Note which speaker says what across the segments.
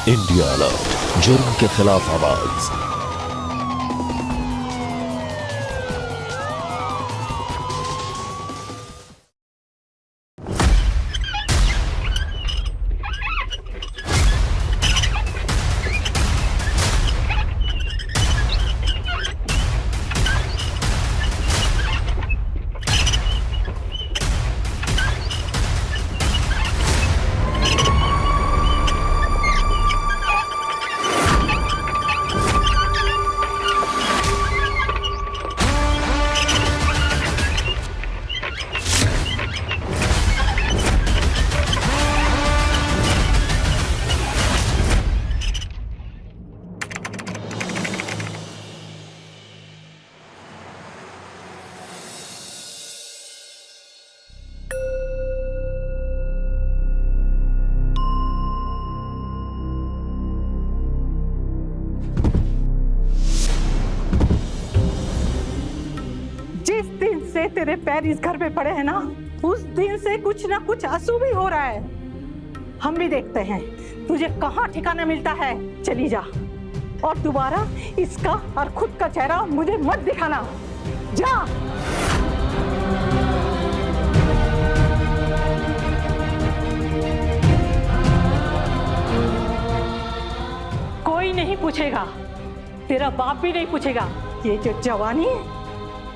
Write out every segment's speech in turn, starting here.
Speaker 1: India alert, जुर्म के खिलाफ आवाज।
Speaker 2: जिस दिन से तेरे पैर इस घर में पड़े हैं ना, उस दिन से कुछ ना कुछ अशुभ ही हो रहा है। हम भी देखते हैं तुझे कहाँ ठिकाना मिलता है। चली जा और दोबारा इसका और खुद का चेहरा मुझे मत दिखाना। जा। कोई नहीं पूछेगा, तेरा बाप भी नहीं पूछेगा। ये जो जवानी है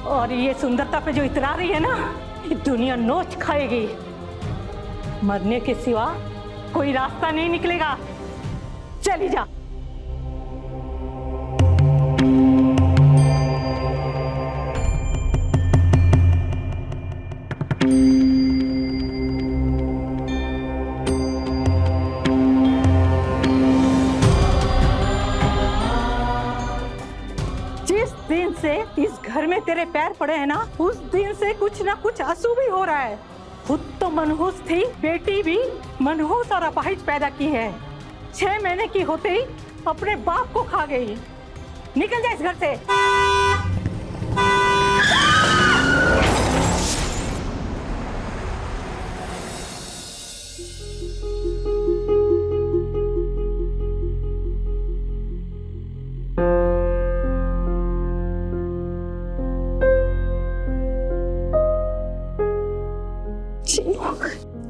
Speaker 2: और ये सुंदरता पे जो इतरा रही है ना, ये दुनिया नोच खाएगी। मरने के सिवा कोई रास्ता नहीं निकलेगा। चली जा। जिस दिन से इस घर में तेरे पैर पड़े हैं ना, उस दिन से कुछ ना कुछ अशुभ ही हो रहा है। खुद तो मनहूस थी, बेटी भी मनहूस और अपाहिज पैदा की है। 6 महीने की होते ही अपने बाप को खा गई। निकल जा इस घर से।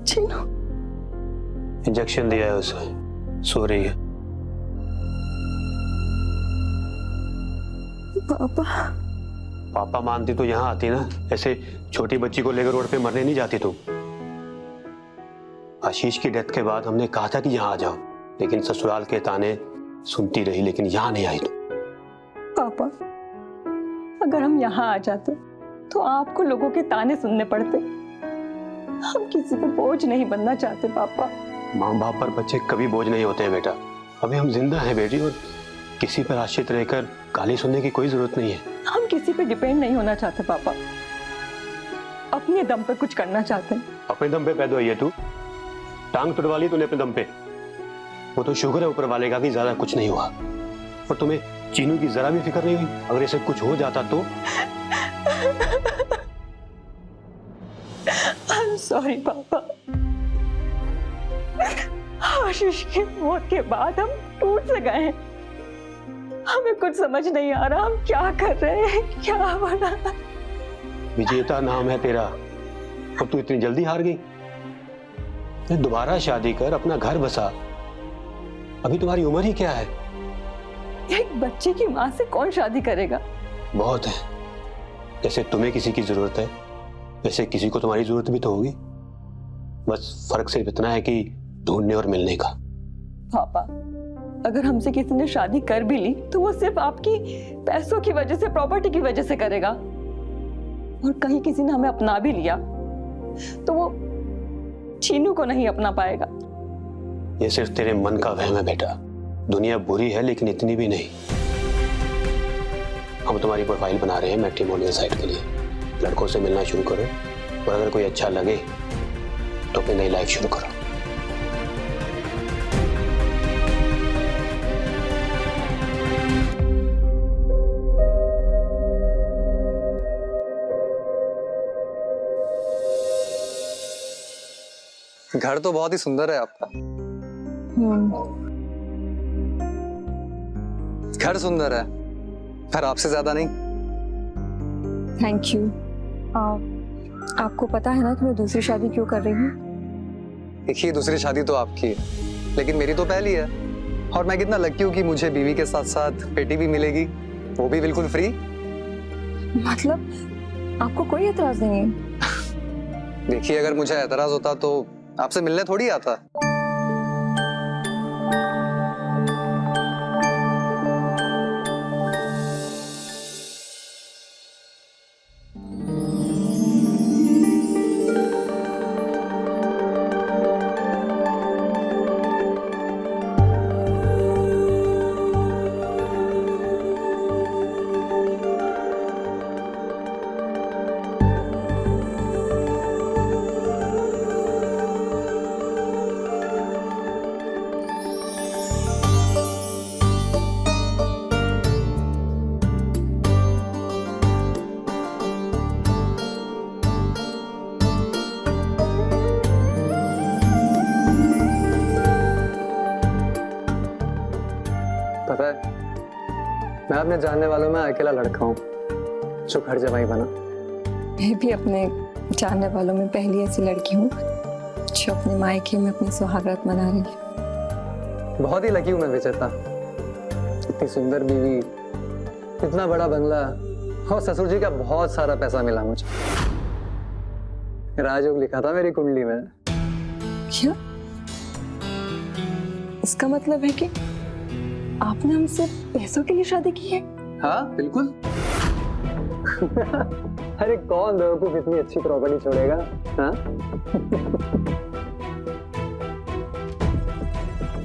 Speaker 2: चीनू,
Speaker 3: इंजेक्शन दिया है उसे, सो रही है।
Speaker 2: पापा।
Speaker 3: पापा मानती तो यहाँ आती ना, ऐसे छोटी बच्ची को लेकर रोड पे मरने नहीं जाती तुम। आशीष की डेथ के बाद हमने कहा था कि यहाँ आ जाओ, लेकिन ससुराल के ताने सुनती रही, लेकिन यहाँ नहीं आई तुम।
Speaker 4: पापा, अगर हम यहाँ आ जाते तो आपको लोगों के ताने सुनने पड़ते। हम किसी पे बोझ नहीं बनना चाहते पापा।
Speaker 3: माँ बाप पर बच्चे कभी बोझ नहीं होते हैं बेटा। अभी हम जिंदा हैं बेटी, और किसी पर आश्रित रहकर गाली सुनने की कोई जरूरत नहीं है।
Speaker 4: हम किसी पे डिपेंड नहीं होना चाहते पापा, अपने दम पे कुछ करना चाहते हैं।
Speaker 3: अपने दम पे पैदा हुई है तू, टांग तुड़वा ली तूने अपने दम पे। वो तो शुक्र है ऊपर वाले का कि ज्यादा कुछ नहीं हुआ, और तुम्हें चीनू की जरा भी फिक्र नहीं हुई? अगर इसे कुछ हो जाता तो?
Speaker 4: I'm sorry पापा। आशीष की मौत के बाद हम टूट से गए हैं। हमें कुछ समझ नहीं आ रहा हम क्या कर रहे हैं, क्या हो रहा है।
Speaker 3: विजेता नाम है तेरा, और तू इतनी जल्दी हार गई? दोबारा शादी कर, अपना घर बसा। अभी तुम्हारी उम्र ही क्या है?
Speaker 4: एक बच्चे की माँ से कौन शादी करेगा?
Speaker 3: बहुत है। जैसे तुम्हें किसी की जरूरत है, वैसे किसी को तुम्हारी जरूरत भी तो होगी। बस फर्क सिर्फ इतना है कि ढूंढने और मिलने का।
Speaker 4: पापा, अगर हमसे किसी ने शादी कर भी ली तो वो सिर्फ आपकी पैसों की वजह से, प्रॉपर्टी की वजह से करेगा। और कहीं किसी ने हमें अपना भी लिया तो वो चीनू को नहीं अपना पाएगा।
Speaker 3: ये सिर्फ तेरे मन का वहम है बेटा। दुनिया बुरी है लेकिन इतनी भी नहीं। हम तुम्हारी प्रोफाइल बना रहे हैं मैट्रिमोनियल साइट के लिए। लड़कों से मिलना शुरू करो, और अगर कोई अच्छा लगे तो अपनी नई लाइफ शुरू करो।
Speaker 5: घर तो बहुत ही सुंदर है आपका। घर सुंदर है, पर आपसे ज्यादा नहीं।
Speaker 4: Thank you. आपको पता है ना कि मैं दूसरी शादी क्यों कर रही हूँ?
Speaker 5: देखिए, दूसरी शादी तो आपकी है, लेकिन मेरी तो पहली है। और मैं कितना लकी हूँ कि मुझे बीवी के साथ साथ बेटी भी मिलेगी, वो भी बिल्कुल फ्री।
Speaker 4: मतलब आपको कोई एतराज नहीं है?
Speaker 5: देखिए, अगर मुझे एतराज होता तो आपसे मिलने थोड़ी आता। पता है, मैं अपने जानने वालों में अकेला लड़का हूँ जो घर जमाई बना।
Speaker 4: मैं भी अपने जानने वालों में पहली ऐसी लड़की हूँ जो अपने मायके में अपनी सुहागरात मना रही है।
Speaker 5: बहुत ही लकी हूँ मैं विजेता। इतनी सुंदर बीवी, इतना बड़ा बंगला और ससुर जी का बहुत सारा पैसा मिला मुझे। राजयोग लिखा था मेरी कुंडली में।
Speaker 4: क्या? इसका मतलब है कि आपने हमसे पैसों के लिए शादी की है?
Speaker 5: हाँ बिल्कुल। अरे कौन बेवकूफ इतनी अच्छी प्रॉपर्टी छोड़ेगा? हाँ?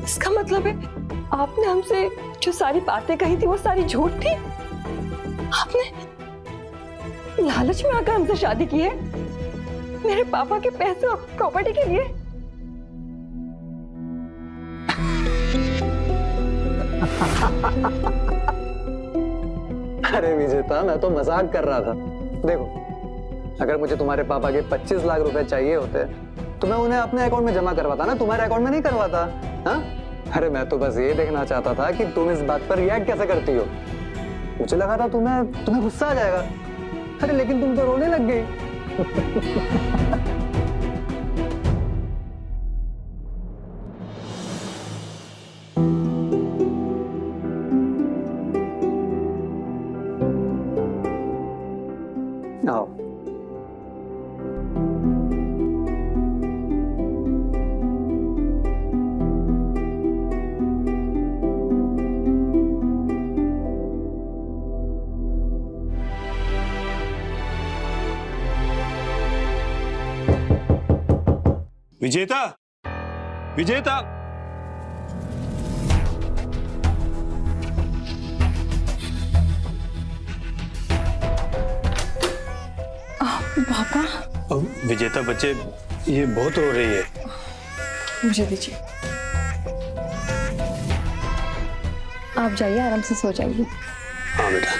Speaker 4: इसका मतलब है आपने हमसे जो सारी बातें कही थी वो सारी झूठ थी? आपने लालच में आकर हमसे शादी की है मेरे पापा के पैसे और प्रॉपर्टी के लिए?
Speaker 5: अरे विजेता, मैं तो मजाक कर रहा था। देखो, अगर मुझे तुम्हारे पापा के 25 लाख रुपए चाहिए होते तो मैं उन्हें अपने अकाउंट में जमा करवाता ना, तुम्हारे अकाउंट में नहीं करवाता। हाँ? अरे मैं तो बस ये देखना चाहता था कि तुम इस बात पर रिएक्ट कैसे करती हो। मुझे लगा था तुम्हें गुस्सा आ जाएगा। अरे लेकिन तुम तो रोने लग गई। आओ।
Speaker 3: विजेता, विजेता,
Speaker 4: पापा,
Speaker 3: विजेता बच्चे ये बहुत रो रही है।
Speaker 4: मुझे दीजिए। आप जाइए, आराम से सो जाइए।
Speaker 3: हाँ बेटा।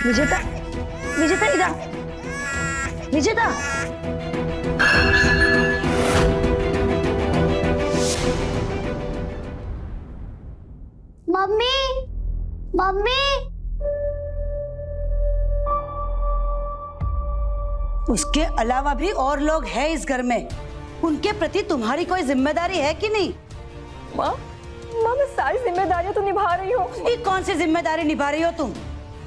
Speaker 6: विजेता, विजेता इधर, विजेता। Mummy, mummy.
Speaker 7: उसके अलावा भी और लोग हैं इस घर में, उनके प्रति तुम्हारी कोई जिम्मेदारी है कि नहीं?
Speaker 4: माँ मैं सारी जिम्मेदारियां तो निभा रही हूँ।
Speaker 7: ये कौन सी जिम्मेदारी निभा रही हो तुम?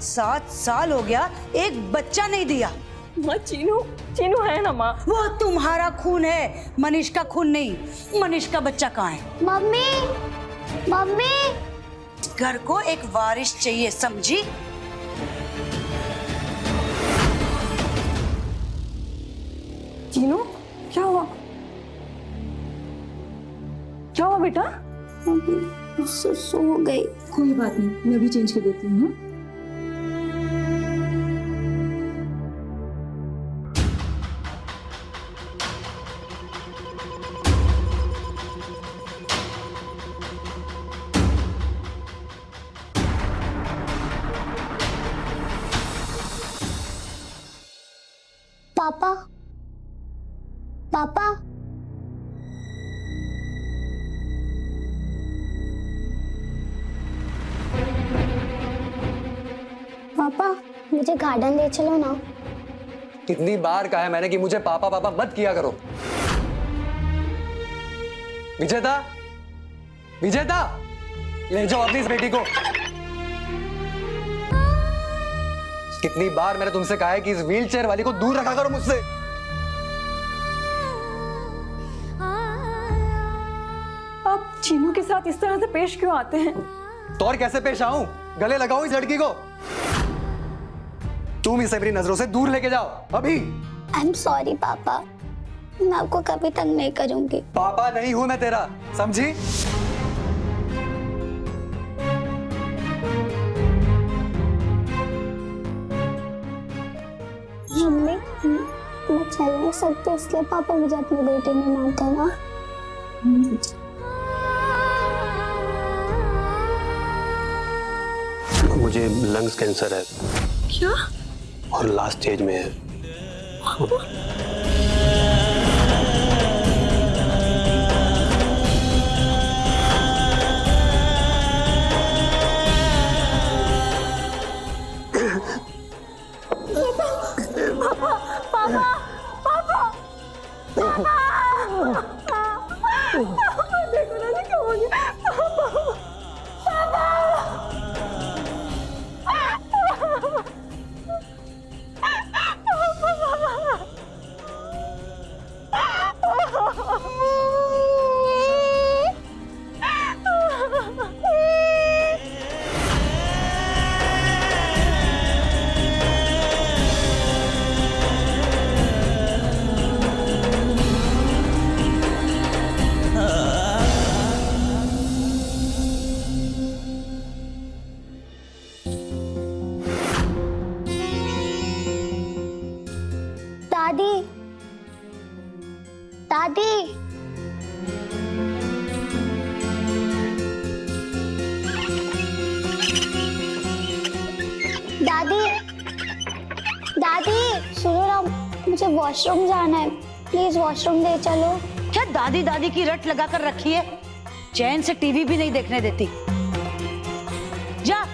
Speaker 7: 7 साल हो गया, एक बच्चा नहीं दिया।
Speaker 4: माँ चीनू है ना माँ।
Speaker 7: वो तुम्हारा खून है, मनीष का खून नहीं। मनीष का बच्चा कहाँ है?
Speaker 6: Mummy mummy.
Speaker 7: घर को एक वारिस चाहिए, समझी?
Speaker 4: चीनू क्या हुआ? क्या हुआ बेटा?
Speaker 6: सो गई।
Speaker 4: कोई बात नहीं, मैं अभी चेंज कर देती हूँ।
Speaker 6: पापा पापा। पापा मुझे गार्डन ले चलो ना।
Speaker 5: कितनी बार कहा है मैंने कि मुझे पापा पापा मत किया करो। विजेता, विजेता, ले जाओ अपनी इस बेटी को। कितनी बार मैंने तुमसे कहा है कि इस व्हीलचेयर वाली को दूर रखा करो मुझसे।
Speaker 4: आप चीनू के साथ इस तरह से पेश क्यों आते हैं?
Speaker 5: तो और कैसे पेश आऊं? गले लगाओ इस लड़की को। तुम इसे मेरी नजरों से दूर लेके जाओ अभी।
Speaker 6: आई एम सॉरी पापा, मैं आपको कभी तंग नहीं करूंगी।
Speaker 5: पापा नहीं हूं मैं तेरा, समझी?
Speaker 6: मम्मी मैं चल नहीं सकती, इसलिए पापा मुझे अपनी बेटी नहीं मानते ना।
Speaker 3: मुझे लंग्स कैंसर है।
Speaker 4: क्या?
Speaker 3: और लास्ट स्टेज में है।
Speaker 4: देखो ना क्या हो गया।
Speaker 6: दादी दादी दादी दादी सुनो ना, मुझे वॉशरूम जाना है, प्लीज वॉशरूम ले चलो।
Speaker 7: क्या दादी दादी की रट लगा कर रखी है? चैन से टीवी भी नहीं देखने देती। जा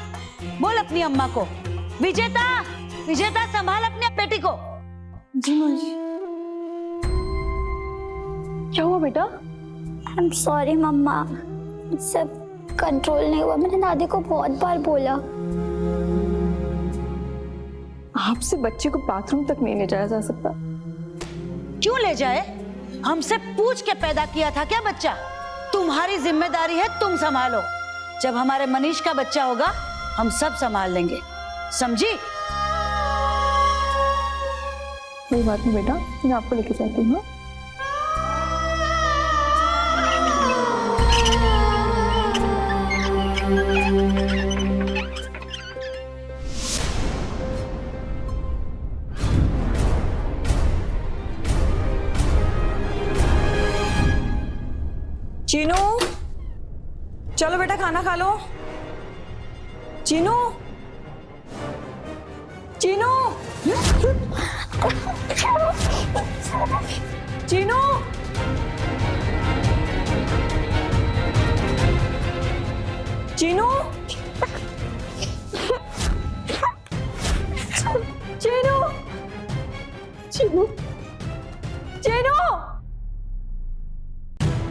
Speaker 7: बोल अपनी अम्मा को, विजेता विजेता संभाल अपने बेटी को।
Speaker 4: जी माँ जी। क्या हुआ बेटा?
Speaker 6: आई एम सॉरी मम्मा, मुझसे कंट्रोल नहीं हुआ, मैंने दादी को बहुत बार बोला।
Speaker 4: आपसे बच्चे को बाथरूम तक नहीं ले जाया जा सकता।
Speaker 7: क्यों ले जाए? हमसे पूछ के पैदा किया था क्या बच्चा? तुम्हारी जिम्मेदारी है, तुम संभालो। जब हमारे मनीष का बच्चा होगा हम सब संभाल लेंगे, समझी?
Speaker 4: कोई बात नहीं बेटा, मैं आपको लेके जाती हूँ। चीनू चलो बेटा खाना खा लो। चीनू चीनू चीनू चीनू चीनू, चीनू, चीनू,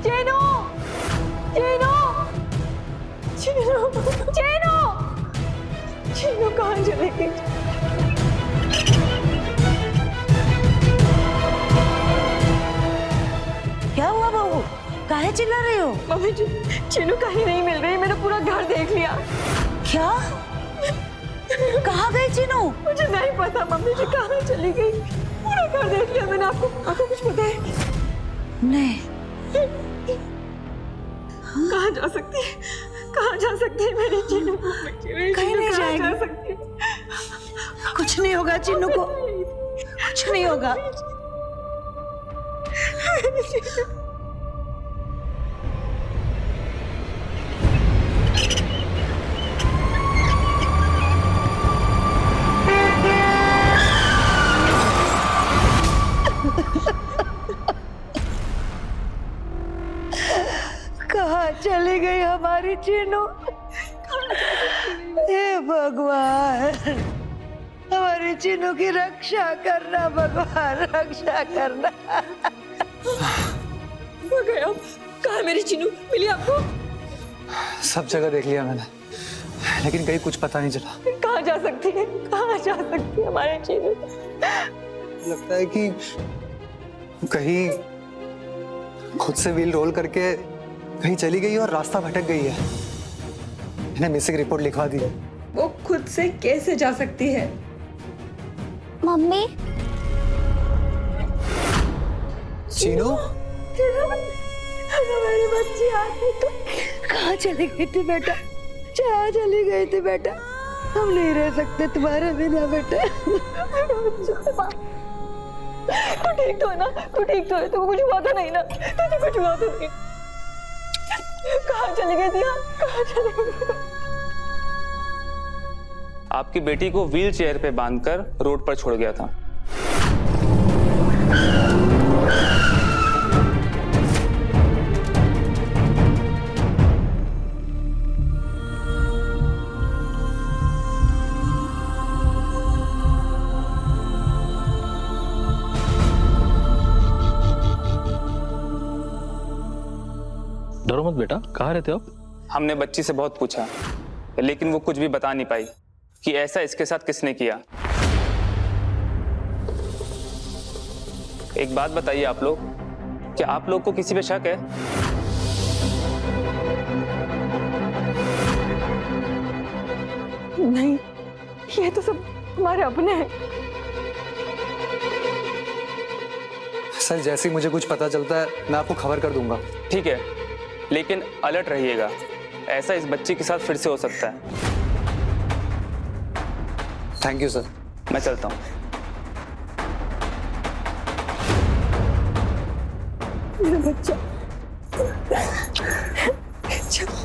Speaker 4: चीनू, चीनू, चीनू, चीनू, चीनू कहाँ चली गई?
Speaker 7: क्या हुआ बहू? काहे चिल्ला रही हो?
Speaker 4: मम्मी जी, चीनू कहीं नहीं मिल रही। मैंने पूरा घर देख लिया।
Speaker 7: क्या? कहाँ गई चीनू?
Speaker 4: मुझे नहीं पता मम्मी जी कहाँ चली गई। पूरा घर देख लिया मैंने। आपको कुछ पता है?
Speaker 7: नहीं।
Speaker 4: कहाँ जा सकती है? कहाँ जा सकती है मेरी चीनू?
Speaker 7: कहीं नहीं
Speaker 4: कहाँ
Speaker 7: जाएगी।
Speaker 4: जा सकती है?
Speaker 7: कुछ नहीं होगा चीनू को, कुछ नहीं होगा। कहाँ चली गई हमारी चीनू? हे भगवान, हमारी चीनू की रक्षा करना भगवान, रक्षा करना।
Speaker 4: हो गया। कहाँ है मेरी चीनू? मिली आपको?
Speaker 5: सब जगह देख लिया मैंने, लेकिन कहीं कुछ पता नहीं चला।
Speaker 4: कहाँ जा सकती है? कहाँ जा सकती है हमारी चीनू?
Speaker 5: लगता है कि कहीं खुद से व्हील रोल करके कहीं चली गई और रास्ता भटक गई है। मैंने मिसिंग रिपोर्ट लिखवा दी है।
Speaker 4: वो खुद से कैसे जा सकती है?
Speaker 6: मम्मी
Speaker 5: चीनू,
Speaker 7: हमारी बच्ची आ गई तो कहाँ चली गई थी बेटा? कहाँ चली गई थी बेटा? हम नहीं रह सकते तुम्हारे बिना बेटा।
Speaker 4: तू ठीक तो है ना? तू ठीक तो है? तुमको कुछ हुआ तो नहीं ना? तुझे कुछ हुआ तो नहीं? कहाँ चली गई थी? कहाँ चली गई?
Speaker 8: आपकी बेटी को व्हील चेयर पे बांधकर रोड पर छोड़ गया था।
Speaker 1: डरो मत बेटा, कहाँ रहते हो आप?
Speaker 8: हमने बच्ची से बहुत पूछा, लेकिन वो कुछ भी बता नहीं पाई कि ऐसा इसके साथ किसने किया। एक बात बताइए आप लोग, क्या आप लोग को किसी पे शक है?
Speaker 4: नहीं, ये तो सब हमारे अपने हैं।
Speaker 5: सर जैसे ही मुझे कुछ पता चलता है मैं आपको खबर कर दूंगा।
Speaker 8: ठीक है, लेकिन अलर्ट रहिएगा, ऐसा इस बच्ची के साथ फिर से हो सकता है।
Speaker 5: Thank you sir.
Speaker 8: मैं चलता हूँ।
Speaker 4: मेरा बच्चा। चलो,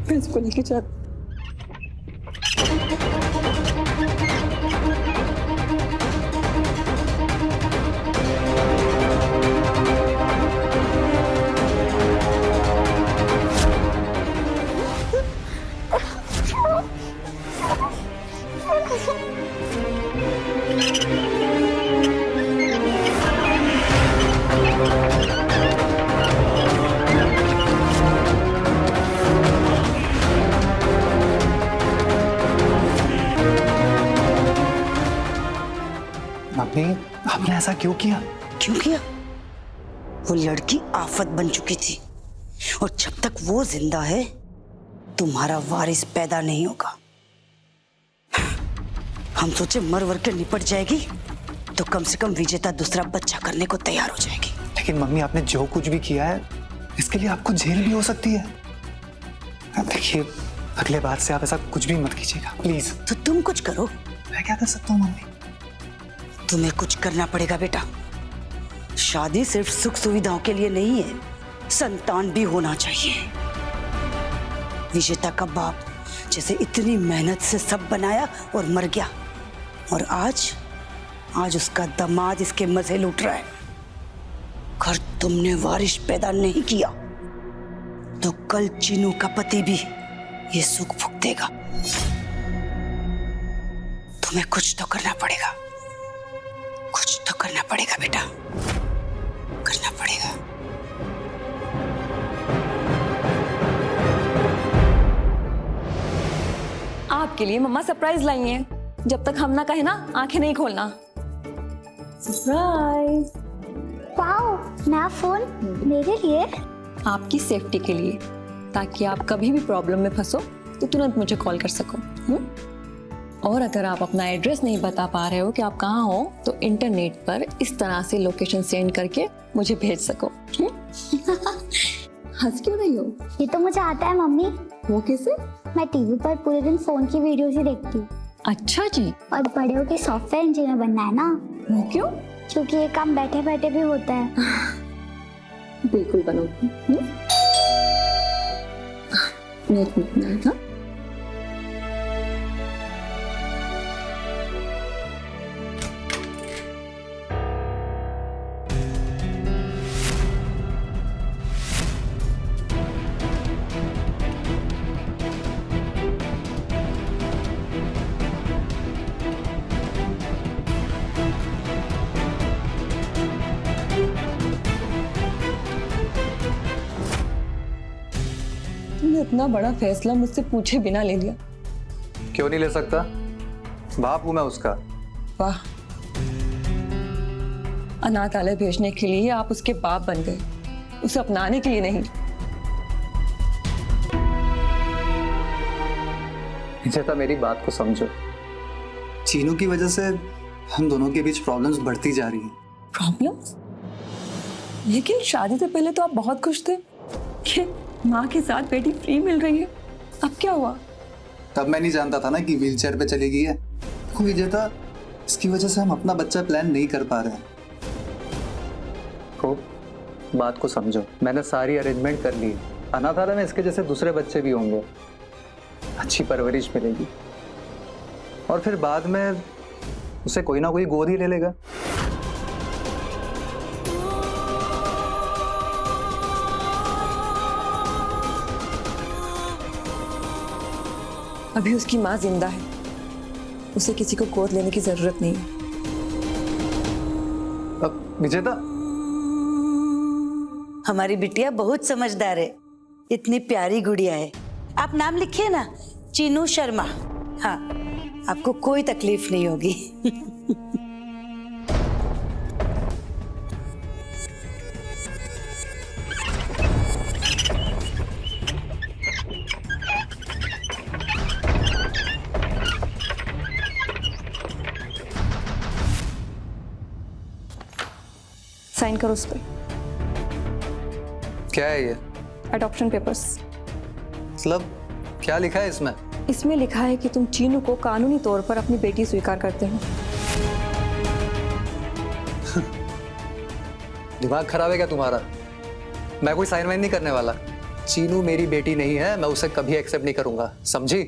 Speaker 4: मैं इसको लेके जाती।
Speaker 5: मम्मी, आपने ऐसा क्यों किया?
Speaker 7: क्यों किया? वो लड़की आफत बन चुकी थी और जब तक वो जिंदा है तुम्हारा वारिस पैदा नहीं होगा। हम सोचे मर वर के निपट जाएगी तो कम से कम विजेता दूसरा बच्चा करने को तैयार हो जाएगी।
Speaker 5: लेकिन मम्मी आपने जो कुछ भी किया है इसके लिए आपको जेल भी हो सकती है। देखिए अगले बार से आप ऐसा कुछ भी मत कीजिएगा प्लीज।
Speaker 7: तो तुम कुछ करो।
Speaker 5: मैं क्या कर सकता हूँ मम्मी?
Speaker 7: तुम्हें कुछ करना पड़ेगा बेटा। शादी सिर्फ सुख सुविधाओं के लिए नहीं है, संतान भी होना चाहिए। विजेता का बाप जैसे इतनी मेहनत से सब बनाया और मर गया, और आज उसका दामाद इसके मजे लूट रहा है। अगर तुमने वारिस पैदा नहीं किया तो कल चीनू का पति भी ये सुख भुगतेगा। तुम्हें कुछ तो करना पड़ेगा, कुछ तो करना पड़ेगा बेटा, करना पड़ेगा।
Speaker 4: आपके लिए मम्मा सरप्राइज लाई है। जब तक हम ना कहे ना, आंखें नहीं खोलना। सरप्राइज।
Speaker 6: वाओ, नया फोन मेरे लिए?
Speaker 4: आपकी सेफ्टी के लिए, ताकि आप कभी भी प्रॉब्लम में फंसो तो तुरंत मुझे कॉल कर सको। और अगर आप अपना एड्रेस नहीं बता पा रहे हो कि आप कहाँ हो, तो इंटरनेट पर इस तरह से लोकेशन सेंड करके मुझे भेज सको। हंस क्यों रही हो?
Speaker 6: ये तो मुझे आता है मम्मी।
Speaker 4: वो कैसे?
Speaker 6: मैं टीवी पर पूरे दिन फोन की वीडियोस ही देखती हूँ।
Speaker 4: अच्छा जी।
Speaker 6: और बड़े होके सॉफ्टवेयर इंजीनियर बनना है ना।
Speaker 4: वो क्यों?
Speaker 6: क्योंकि ये काम बैठे बैठे भी होता है।
Speaker 4: बिल्कुल बनो। तुमने इतना बड़ा फैसला मुझसे पूछे बिना ले लिया।
Speaker 5: क्यों नहीं ले सकता? बाप हूं मैं उसका।
Speaker 4: वाह, अनाथालय भेजने के लिए आप उसके बाप बन गए, उसे अपनाने के लिए नहीं।
Speaker 5: विजेता, मेरी बात को समझो। चीनू की वजह से हम दोनों के बीच प्रॉब्लम्स बढ़ती जा रही हैं।
Speaker 4: प्रॉब्लम्स? लेकिन शादी से पहले तो आप बहुत खुश थे कि माँ के साथ बेटी फ्री मिल रही है। अब क्या हुआ?
Speaker 5: तब मैं नहीं जानता था ना कि व्हीलचेयर पे चली गई है। देखो विजेता, इसकी वजह से हम अपना बच्चा प्लान नहीं कर पा रहे हैं। को बात को समझो, मैंने सारी अरेंजमेंट कर ली है। अनाथालय में इसके जैसे दूसरे बच्चे भी होंगे, अच्छी परवरिश मिलेगी, और फिर बाद में उसे कोई ना कोई गोद ही ले लेगा।
Speaker 4: अभी उसकी माँ जिंदा है, उसे किसी को गोद लेने की जरूरत नहीं है।
Speaker 5: अब विजेता,
Speaker 7: हमारी बिटिया बहुत समझदार है, इतनी प्यारी गुड़िया है। आप नाम लिखिए ना, चीनू शर्मा। हाँ, आपको कोई तकलीफ नहीं होगी।
Speaker 4: साइन करो उस पर।
Speaker 5: क्या है ये?
Speaker 4: Adoption papers.
Speaker 5: मतलब क्या लिखा है इसमें?
Speaker 4: इसमें लिखा है कि तुम चीनू को कानूनी तौर पर अपनी बेटी स्वीकार करते हो।
Speaker 5: दिमाग खराब है क्या तुम्हारा? मैं कोई साइन वाइन नहीं करने वाला। चीनू मेरी बेटी नहीं है, मैं उसे कभी एक्सेप्ट नहीं करूंगा, समझी?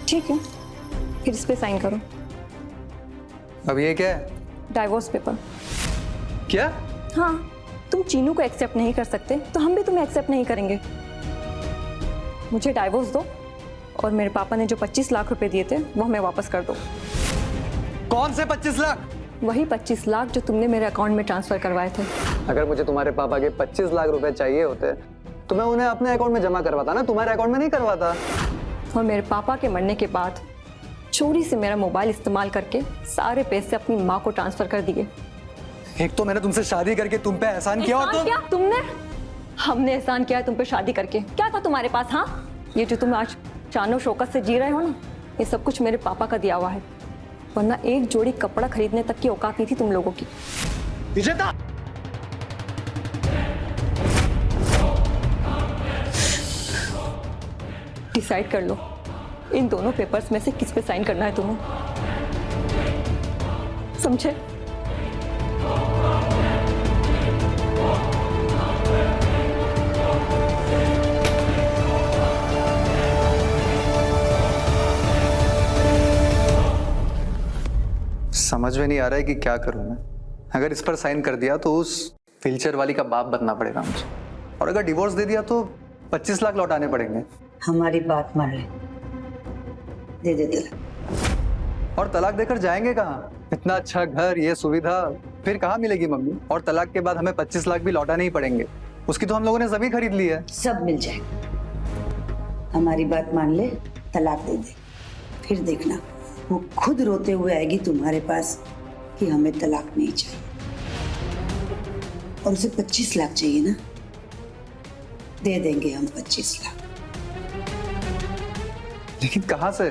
Speaker 4: ठीक है, फिर इस पे साइन करो।
Speaker 5: अब ये क्या है?
Speaker 4: Divorce paper.
Speaker 5: क्या?
Speaker 4: हाँ, तुम चीनू को एक्सेप्ट नहीं कर सकते तो हम भी तुम्हें एक्सेप्ट नहीं करेंगे। मुझे डाइवोर्स दो, और मेरे पापा ने जो 25 लाख रुपए दिए थे वो हमें वापस कर दो।
Speaker 5: कौन से 25 लाख?
Speaker 4: वही 25 लाख जो तुमने मेरे अकाउंट में ट्रांसफर करवाए थे।
Speaker 5: अगर मुझे तुम्हारे पापा के 25 लाख रुपए चाहिए होते तो मैं उन्हें अपने अकाउंट में जमा करवाता ना, तुम्हारे अकाउंट में नहीं करवाता।
Speaker 4: और मेरे पापा के मरने के बाद चोरी से मेरा मोबाइल इस्तेमाल करके सारे पैसे अपनी माँ को ट्रांसफर कर दिए।
Speaker 5: एक तो मैंने तुमसे शादी करके तुम पे एहसान किया, और
Speaker 4: क्या तुमने? हमने एहसान किया है तुम पे शादी करके। क्या था तुम्हारे पास? हाँ, ये जो तुम आज शानो शौकत से जी रहे हो ना, ये सब कुछ मेरे पापा का दिया हुआ है, वरना एक जोड़ी कपड़ा खरीदने तक की औकात नहीं थी तुम लोगों की।
Speaker 5: विजेता,
Speaker 4: डिसाइड कर लो इन दोनों पेपर्स में से किस पे साइन करना है तुम्हें, समझे?
Speaker 5: समझ में नहीं आ रहा है कि क्या करूं मैं। अगर इस पर साइन कर दिया तो उस व्हीलचेयर वाली का बाप बनना पड़ेगा मुझे, और अगर डिवोर्स दे दिया तो 25 लाख लौटाने पड़ेंगे।
Speaker 7: हमारी बात मान ले, दे दे तलाक।
Speaker 5: और तलाक देकर जाएंगे कहाँ? इतना अच्छा घर, ये सुविधा फिर कहाँ मिलेगी मम्मी? और तलाक के बाद हमें 25 लाख भी लौटाने ही पड़ेंगे। उसकी तो हम लोगों ने जमीन खरीद ली है।
Speaker 7: सब मिल जाएगा। हमारी बात मान ले, तलाक दे दे, फिर देखना वो खुद रोते हुए आएगी तुम्हारे पास कि हमें तलाक नहीं चाहिए। और उसे 25 लाख चाहिए ना, दे देंगे हम 25 लाख।
Speaker 5: लेकिन कहाँ से?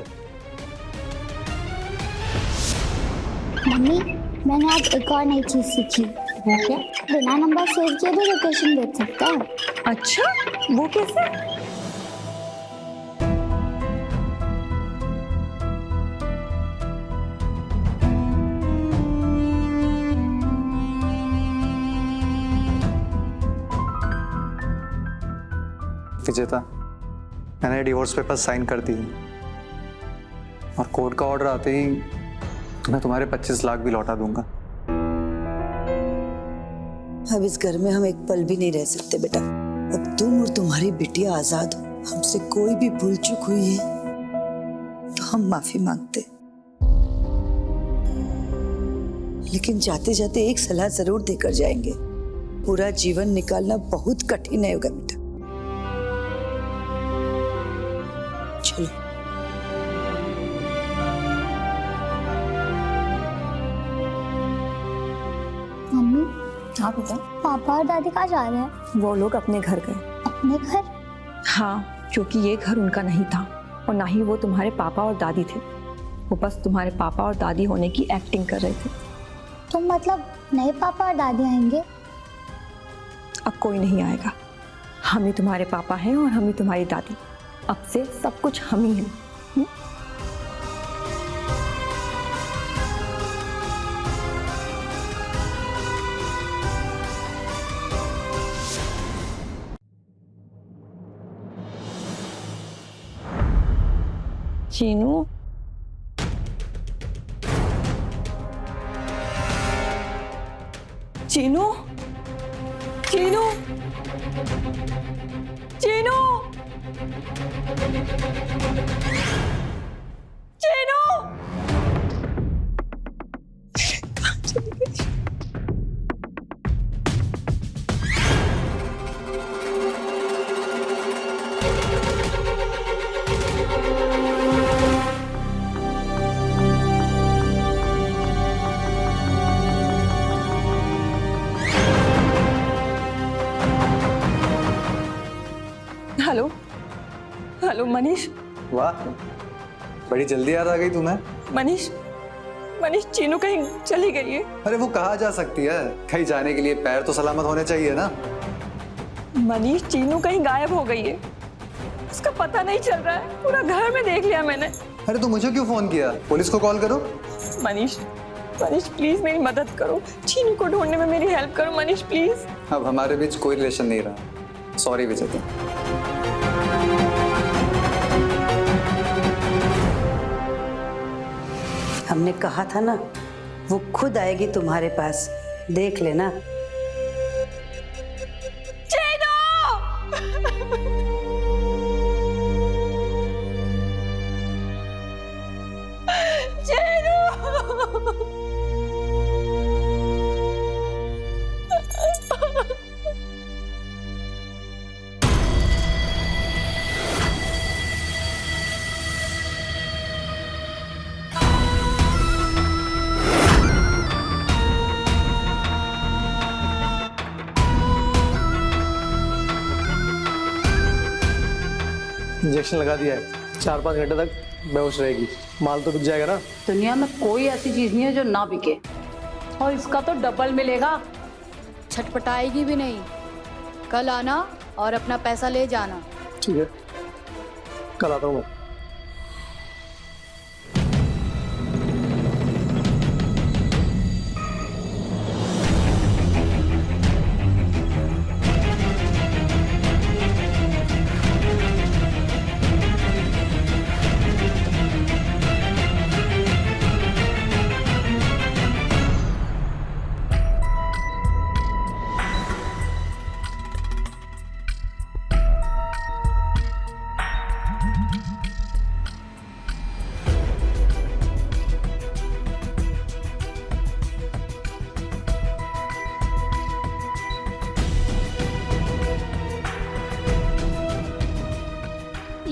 Speaker 6: मम्मी, मैंने आज एक और नई चीज सीखी।
Speaker 4: वो क्या?
Speaker 6: बिना नंबर सेव किए भी लोकेशन देख सकता है।
Speaker 4: अच्छा, वो कैसे?
Speaker 5: विजेता, मैंने डिवोर्स पेपर साइन कर दिए और कोर्ट का ऑर्डर आते ही तुम्हें तुम्हारे 25 लाख भी लौटा दूंगा।
Speaker 7: अब इस घर में हम एक पल भी नहीं रह सकते बेटा। अब तुम और तुम्हारी बिटिया आजाद हो। हमसे कोई भी भूल चूक हुई है तो हम माफी मांगते, लेकिन जाते जाते एक सलाह जरूर देकर जाएंगे। पूरा जीवन निकालना बहुत कठिन है बेटा। चलो।
Speaker 6: मम्मी,
Speaker 4: हाँ बेटा।
Speaker 6: पापा और दादी कहाँ जा रहे हैं?
Speaker 4: वो लोग अपने घर गए।
Speaker 6: अपने घर?
Speaker 4: हाँ, क्योंकि ये घर उनका नहीं था और ना ही वो तुम्हारे पापा और दादी थे। वो बस तुम्हारे पापा और दादी होने की एक्टिंग कर रहे थे।
Speaker 6: तो मतलब नए पापा और दादी आएंगे?
Speaker 4: अब कोई नहीं आएगा। हम ही तुम्हारे पापा हैं और हम ही तुम्हारी दादी। अब से सब कुछ हम ही हैं। चीनू, चीनू, चीनू, चीनू, चीनू। Hello, hello Manish.
Speaker 5: वाह, बड़ी जल्दी याद आ गई तुम्हें।
Speaker 4: मनीष, मनीष, चीनू कहीं चली गई है।
Speaker 5: अरे वो कहाँ जा सकती है? कहीं जाने के लिए पैर तो सलामत होने चाहिए ना।
Speaker 4: मनीष, चीनू कहीं गायब हो गई है। उसका पता नहीं चल रहा है। पूरा घर में देख लिया मैंने।
Speaker 5: अरे तो मुझे क्यों फोन किया? पुलिस को कॉल करो।
Speaker 4: मनीष, मनीष प्लीज मेरी मदद करो। चीनू को ढूंढने में मेरी हेल्प करो मनीष प्लीज।
Speaker 5: अब हमारे बीच कोई रिलेशन नहीं रहा। सॉरी विजेता।
Speaker 7: हमने कहा था ना, वो खुद आएगी तुम्हारे पास, देख लेना।
Speaker 9: इंजेक्शन लगा दिया है, 4-5 घंटे तक बेहोश रहेगी। माल तो बिक जाएगा ना।
Speaker 10: दुनिया में कोई ऐसी चीज नहीं है जो ना बिके, और इसका तो डबल मिलेगा।
Speaker 11: छटपटाएगी भी नहीं। कल आना और अपना पैसा ले जाना।
Speaker 9: ठीक है, कल आता हूँ मैं।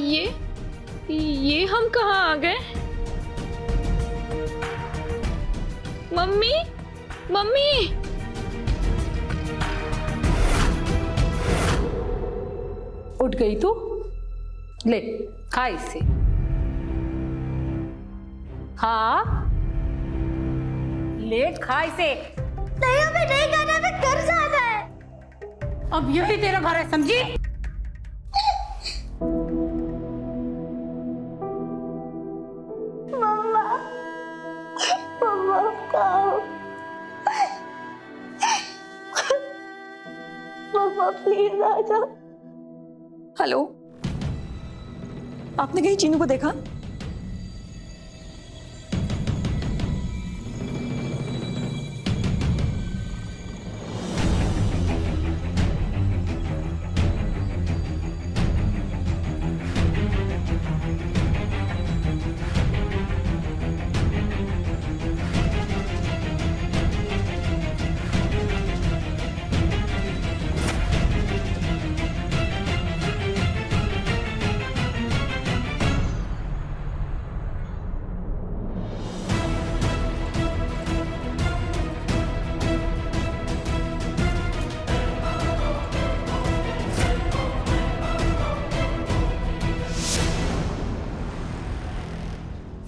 Speaker 12: ये हम कहाँ आ गए? Mummy, mummy!
Speaker 10: उठ गई तू? ले खा इसे। हाँ, ले खा इसे।
Speaker 6: नहीं अभी नहीं खाना, अभी घर जाना है।
Speaker 10: अब यही तेरा घर है, समझी?
Speaker 6: मम्मा, मम्मा खाओ। मम्मा प्लीज आ जाओ।
Speaker 4: हेलो, आपने कहीं चीनू को देखा?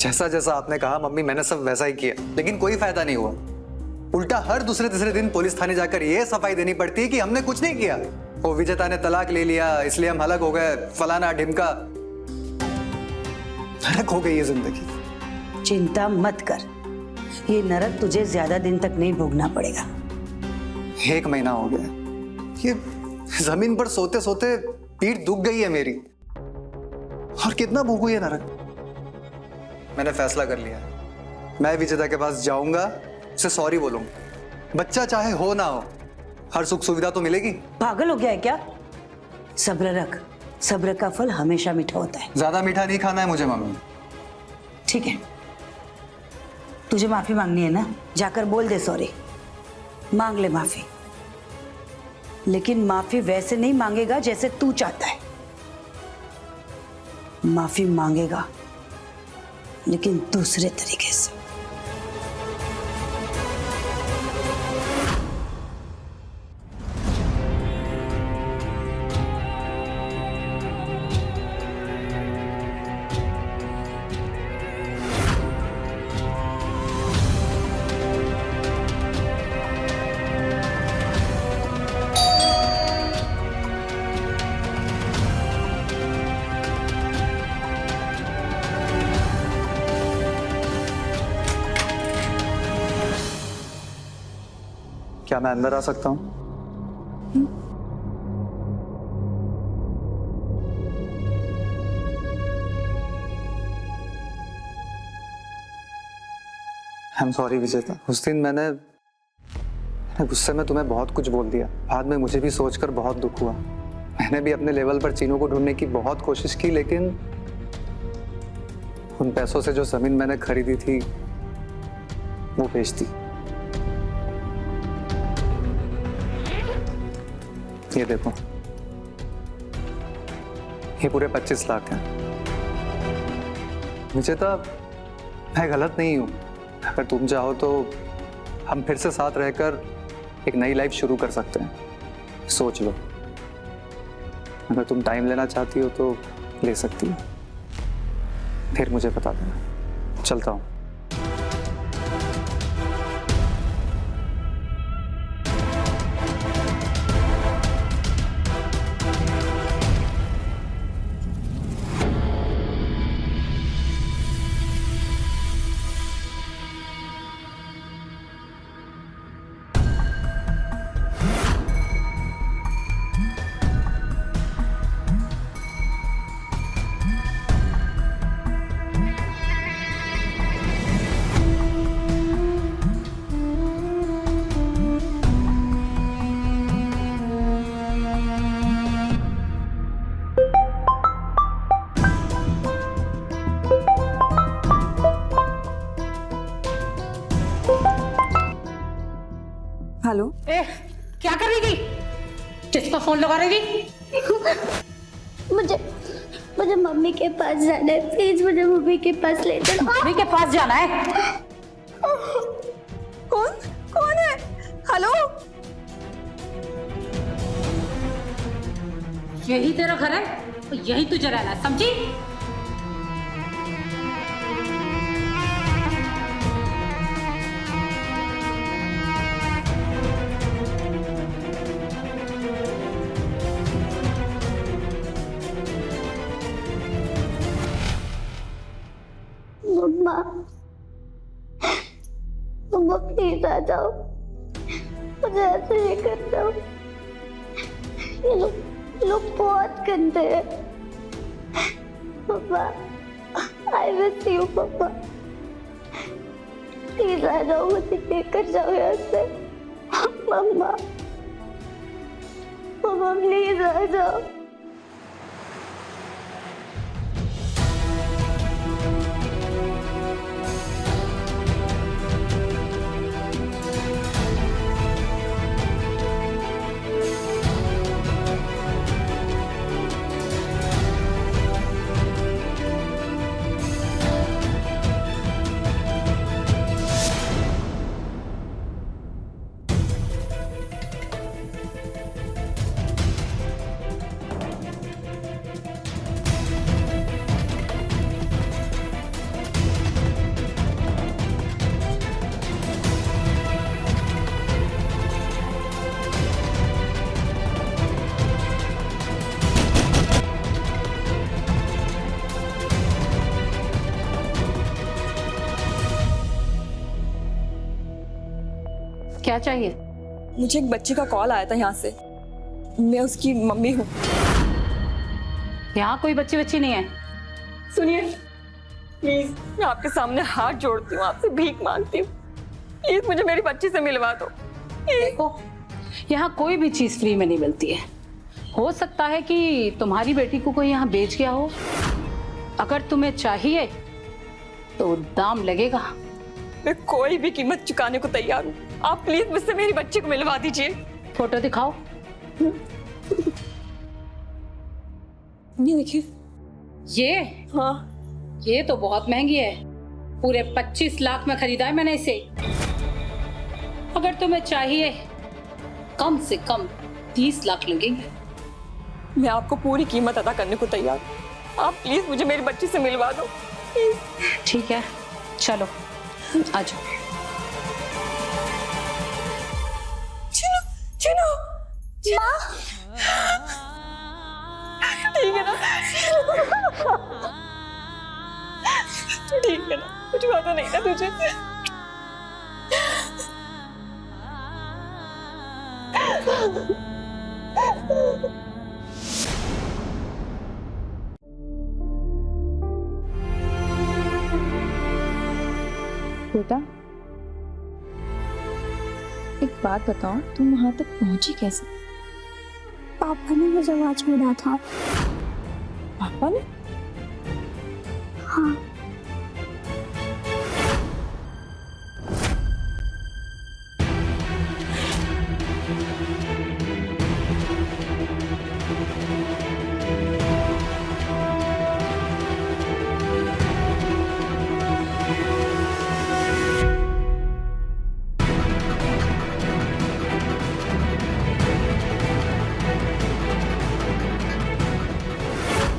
Speaker 5: जैसा जैसा आपने कहा मम्मी, मैंने सब वैसा ही किया, लेकिन कोई फायदा नहीं हुआ। उल्टा हर दूसरे तीसरे दिन पुलिस थाने जाकर ये सफाई देनी पड़ती है कि हमने कुछ नहीं किया, वो विजेता ने तलाक ले लिया इसलिए हम अलग हो गए, फलाना ढिमका। नरक हो गई ये जिंदगी।
Speaker 7: चिंता मत कर, ये नरक तुझे ज्यादा दिन तक नहीं भोगना पड़ेगा।
Speaker 5: 1 महीना हो गया, ये जमीन पर सोते सोते पीठ दुख गई है मेरी, और कितना भोगू ये नरक। मैंने फैसला कर लिया है, मैं विजेता के पास जाऊंगा, उसे सॉरी बोलूंगा। बच्चा चाहे हो ना हो, हर सुख सुविधा तो मिलेगी।
Speaker 7: पागल हो गया है क्या? सब्र रख, सब्र का फल हमेशा मीठा होता है।
Speaker 5: ज्यादा मीठा नहीं खाना है मुझे मम्मी।
Speaker 7: ठीक है, तुझे माफी मांगनी है ना, जाकर बोल दे सॉरी, मांग ले माफी। लेकिन माफी वैसे नहीं मांगेगा जैसे तू चाहता है, माफी मांगेगा लेकिन दूसरे तरीके से।
Speaker 5: क्या मैं अंदर आ सकता हूँ? आई एम सॉरी विजेता, उस दिन मैंने गुस्से में तुम्हें बहुत कुछ बोल दिया। बाद में मुझे भी सोचकर बहुत दुख हुआ। मैंने भी अपने लेवल पर चीनू को ढूंढने की बहुत कोशिश की, लेकिन उन पैसों से जो जमीन मैंने खरीदी थी वो बेच दी। ये देखो, ये पूरे 25 लाख हैं। विजेता, मैं गलत नहीं हूं। अगर तुम चाहो तो हम फिर से साथ रहकर एक नई लाइफ शुरू कर सकते हैं। सोच लो, अगर तुम टाइम लेना चाहती हो तो ले सकती हो, फिर मुझे बता देना। चलता हूं।
Speaker 4: हेलो,
Speaker 2: ए, क्या कर रही थी? किसको फोन लगा रही थी?
Speaker 6: मुझे मुझे मम्मी के पास जाना है, प्लीज मुझे मम्मी के पास ले चलो।
Speaker 2: मम्मी के पास जाना है?
Speaker 4: कौन है? हेलो,
Speaker 10: यही तेरा घर है और यही तुझे रहना है, समझी?
Speaker 6: मम्मा, मम्मा प्लीज आ जाओ, मुझे ऐसे नहीं करना। ये लोग बहुत गंदे हैं। Mamma, I miss you mamma, please आ जाओ, मुझे लेकर जाओ यहाँ से। मम्मा, मम्मा प्लीज आ जाओ।
Speaker 10: क्या चाहिए?
Speaker 4: मुझे एक बच्चे का कॉल आया था यहाँ से, मैं उसकी मम्मी हूँ।
Speaker 10: यहाँ कोई बच्ची नहीं है।
Speaker 4: सुनिए प्लीज, मैं आपके सामने हाथ जोड़ती हूँ, आपसे भीख मांगती हूँ, प्लीज मुझे मेरी बच्ची से मिलवा दो।
Speaker 10: देखो, यहाँ कोई भी चीज फ्री में नहीं मिलती है। हो सकता है कि तुम्हारी बेटी को कोई यहाँ बेच गया हो। अगर तुम्हें चाहिए तो दाम लगेगा।
Speaker 4: मैं कोई भी कीमत चुकाने को तैयार हूँ, आप प्लीज मुझसे मेरी बच्ची को मिलवा दीजिए।
Speaker 10: फोटो दिखाओ।
Speaker 4: ये देखिए।
Speaker 10: ये?
Speaker 4: हाँ।
Speaker 10: ये तो बहुत महंगी है, पूरे 25 लाख में खरीदा है मैंने इसे। अगर तुम्हें चाहिए कम से कम 30 लाख लगेंगे।
Speaker 4: मैं आपको पूरी कीमत अदा करने को तैयार हूँ, आप प्लीज मुझे मेरी बच्ची से मिलवा दो।
Speaker 10: ठीक है, चलो आ जाओ।
Speaker 4: चुनो ठीक है ना? ठीक है ना? कुछ पता नहीं ना तुझे?
Speaker 13: बेटा, एक बात बताओ, तुम वहां तक पहुंची कैसे?
Speaker 6: पापा ने मुझे वहां छोड़ा था।
Speaker 13: पापा ने?
Speaker 6: हाँ।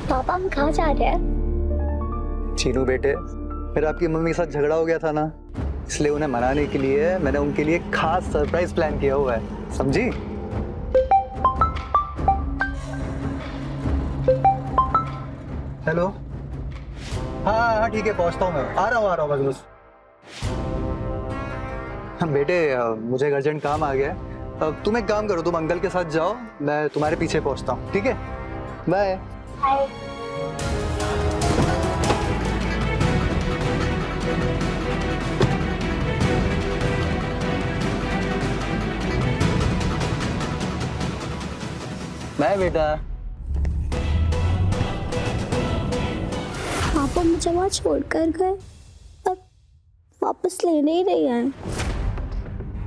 Speaker 6: पापा, हम कहाँ जा रहे हैं?
Speaker 5: चीनू बेटे, फिर आपकी मम्मी के साथ झगड़ा हो गया था ना, इसलिए उन्हें मनाने के लिए मैंने उनके लिए खास सरप्राइज प्लान किया हुआ है, समझी? हेलो, हाँ ठीक है, पहुंचता हूँ मैं, आ रहा हूँ बस। बेटे, मुझे एक अर्जेंट काम आ गया है, तुम एक काम करो, तुम अंकल के साथ जाओ, मैं तुम्हारे पीछे पहुंचता हूँ, ठीक है? बाय। बाय बेटा।
Speaker 6: पापा मुझे वहाँ छोड़कर गए, अब वापस लेने ही नहीं आए।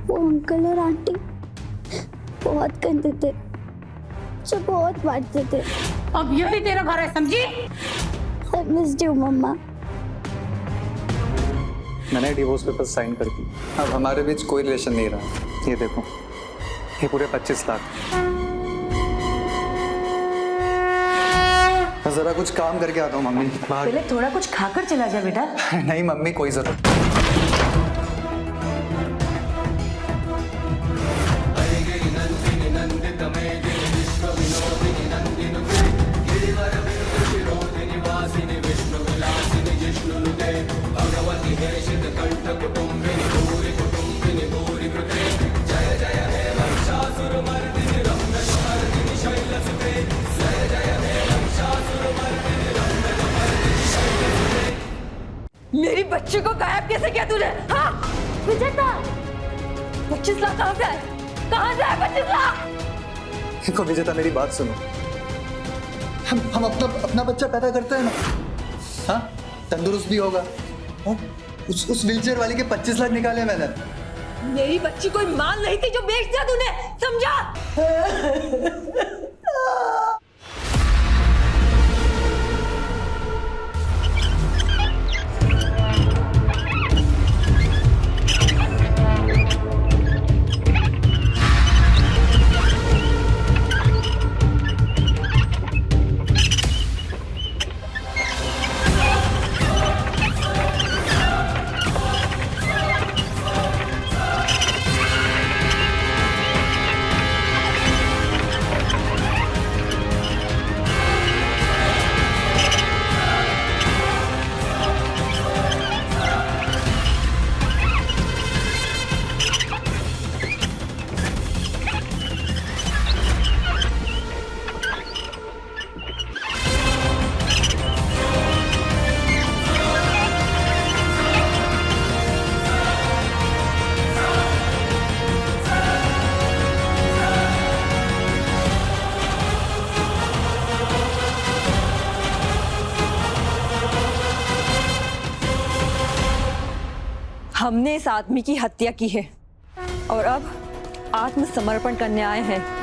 Speaker 6: वो अंकल और आंटी बहुत गंदे थे, मुझे बहुत मारते थे।
Speaker 2: अब यही तेरा घर है, समझी?
Speaker 6: I missed you, मम्मा।
Speaker 5: मैंने डिवोर्स पेपर साइन कर दी। अब हमारे बीच कोई रिलेशन नहीं रहा। ये देखो, ये पूरे 25 लाख। मैं जरा कुछ काम करके आता हूँ मम्मी।
Speaker 7: पहले थोड़ा कुछ खाकर चला जा बेटा।
Speaker 5: नहीं मम्मी, कोई जरूरत।
Speaker 4: मेरी बच्ची को गायब कैसे किया तूने? हाँ? विजेता 25 लाख कहाँ से आए? कहाँ से आए 25 लाख?
Speaker 5: देखो विजेता, मेरी बात सुनो। हम अपना बच्चा पैदा करते हैं ना, हाँ, तंदुरुस्त भी होगा। और उस व्हीलचेयर वाली के 25 लाख निकाले मैंने।
Speaker 4: मेरी बच्ची कोई माल नहीं थी जो बेच दिया तूने, समझा? हमने इस आदमी की हत्या की है और अब आत्मसमर्पण करने आए हैं।